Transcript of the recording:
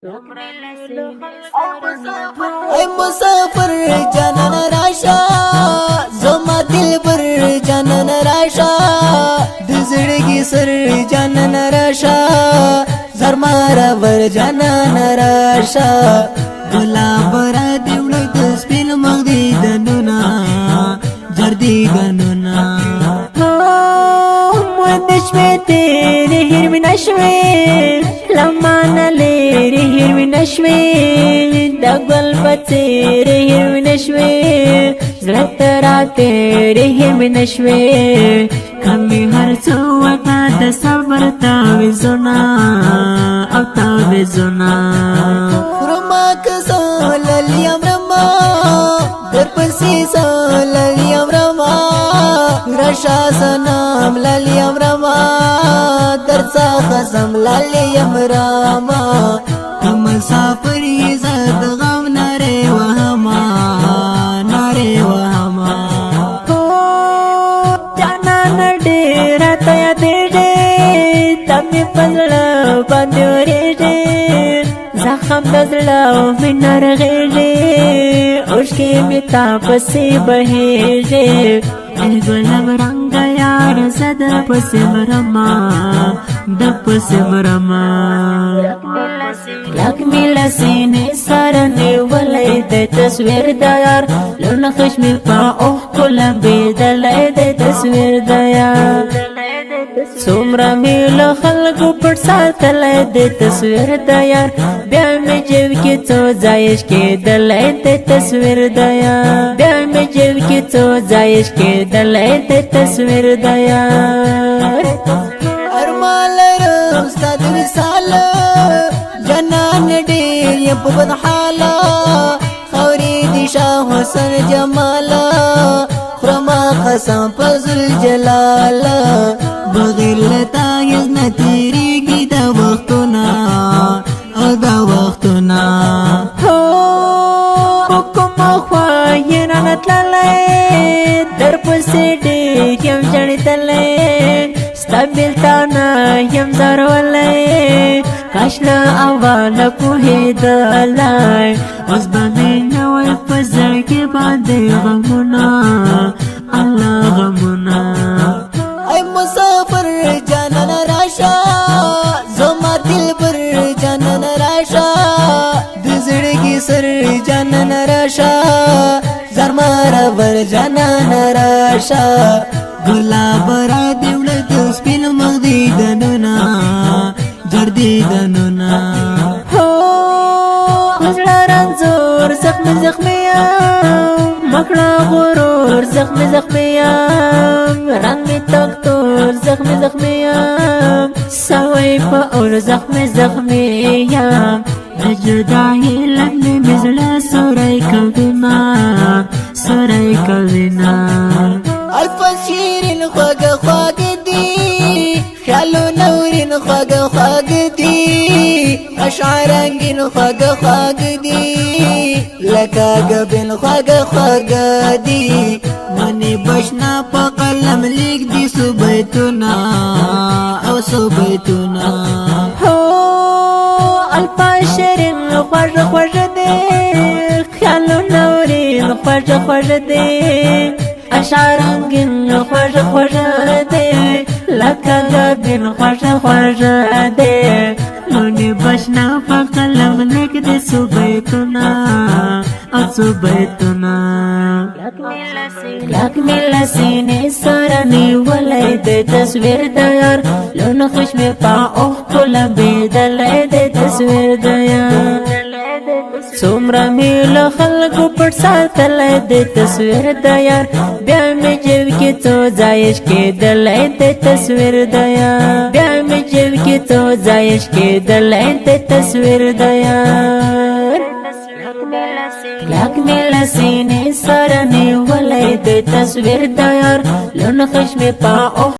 اے مسافر جانان راشا زما دلبر جانان راشا د زړګي سر جانان راشا زرمارا ور جانان راشا گلاب را دیول د سپین مغدی دنونا جردی دنونا نشوي تیرے ہیر میں نشوي لما نلیرے ہیر میں نشوي دگل بچیرے ہیر میں نشوي زلترا تیرے ہیر میں نشوي کمی ہر سوکا تصبر تاویزونا او تاویزونا رما کسو للیم رما در پسی سو للیم رما رشا سنام للیم رما درسا خسم للیم رما مسافری زد غم نرے وہما نرے وہما جانا نڈیرا تیا دیڑے تمی پزڑا بندیوری دے زخم دزڑا منر غیرے عشقی متا پسی بہیرے گلاب رنگ یار زد پسم رما د پسم رما لک میلا سینے سارنے ولی دے تصویر دیار لون خشمی پا اوخ کلا بیدلائی دے تصویر دیار سومرا میلا خلقو پر ساتلائی دے تصویر دیار بیا میں جیو کی تو زائش کے دلائی دے تصویر دیار بیا میں جیو کی تو زائش کے دلائی دے تصویر دیار ارمان لرم ستاد وصال جنان ډیر یم په بد حاله خوري دي شاه حسن جماله خرما قسم فضل جلال بغیر لتا یز نتیریږي د وختونه او د وختونه کوم خوا یې نه تللی در پسې ډېر یم جړېدلی ستا بېلتانه یم زارولی کاشنا اوانه پوهېدلی اوس به مې نه وای په زړګي باندې غمونه الله غمونه ای مسافر جانان راشا زما دلبر جانان راشا د زړګي سر جانان راشا زرمارا ور جانان راشا گلاب را دیول د سپین مغدی دنونا جردی دنونا خزړه رنځور زخمی زخمیم مکړه غرور زخمی زخمیم رنگ می تکتور زخمی زخمیم سوی په اور زخمی زخمیم جدائی لگنے مزڑا سورائی کوینا سورائی کوینا الفا شیرین خواگ خواگ دی خیالو نورین خواگ خواگ دی اشعارنگین خواگ خواگ دی لکا گبین خواگ خواگ دی منی بشنا پا قلم لیگ دی صبیتونا او صبیتونا الفا شیرین خوش خوش دی خیالو نورین خوش خوش دی اشعارنگین خوش خوش دی لکا گبین خوش خوش دی منی بشنا پا قلم لیگ دی صبیتونا او صبیتونا لک میلا سینے سارنی ولی دے تصویر دیار لون خشمی پا اوخ کلا بیدلائی دے تصویر دیار سومرا میلا خلقو پر ساتلائی دے تصویر دیار بیا میں جیو کی تو زائش کے دلائی دے تصویر دیار بیا میں جیو کی تو زائش کے دلائی دے تصویر دیار لک میلا سینے سارنے ولی دے تصویر دیار لون خشمی پا اوخ